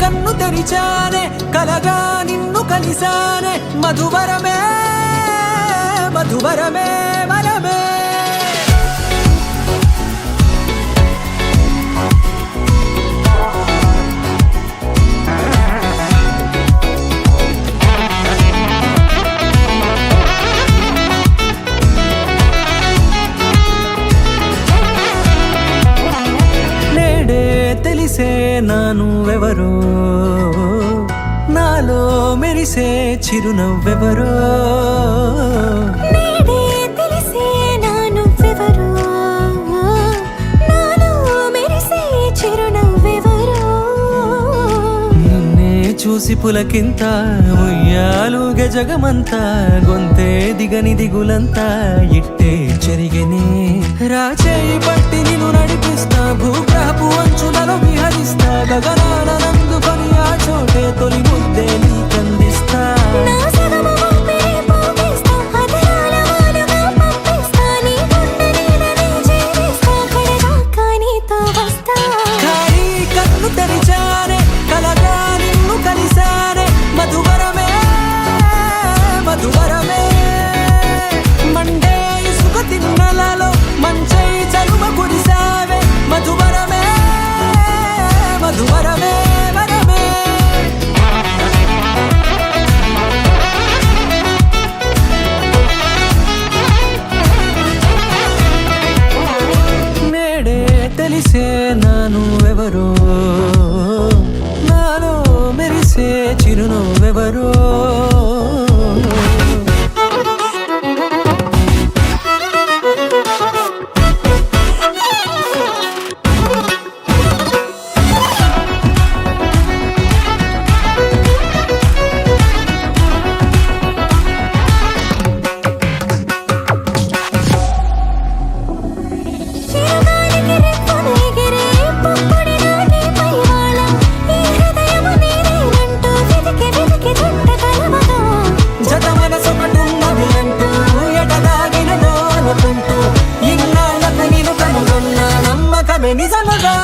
కన్ను తెరిచానే కలగా నిన్ను కలిసానే మధువరమే మధువరమే వరమే తెలిసే నానువెవరో నాలో మెరిసే చిరునవ్వెవరో నేడే తెలిసే నానువెవరో నాలో మెరిసే చిరునవ్వెవరో నిన్నే చూసి పులకింత ఉయ్యాలుగే జగమంతా గొంతే దిగని దిగులంతా ఇట్టే చెరిగెనే రాచేయి పట్టి నిన్ను నడిపిస్తా భూగ్రహపు అంచులలో విహరిస్తా గగనాల నందుకొని ఆ చోటే తొలి ముద్దే నీకందిస్తా నా సగము ఊపిరి పోగిస్తా అదరాల వాలుగా పంపిస్తా నీ గుండె నీడనే జీవిస్తా కడదాకా నీతో వస్తా ఖాళీ కన్ను తెరిచానే కలగా నిన్ను కలిసానే మధువరమే మధువరమే మండే ఇసుక తిన్నలలో మంచై చలువ కురిసావే మధువరమే మధువరమే వరమే నేడే తెలిసే నానువెవరో నాలో మెరిసే చిరునవ్వెవరో చిరుగాలికి రెప్పలు ఎగిరే పుప్పొడి నాటి పైవాళ ఈ హృదయము నీదేనంటూ వెతికి వెతికి జంట కలవగా జత మనసొకటున్నది అంటూ ఎటదాగినదో అనుకుంటూ ఇన్నాళ్ళకు నేను కనుగొన్న నమ్మకమే నిజముగా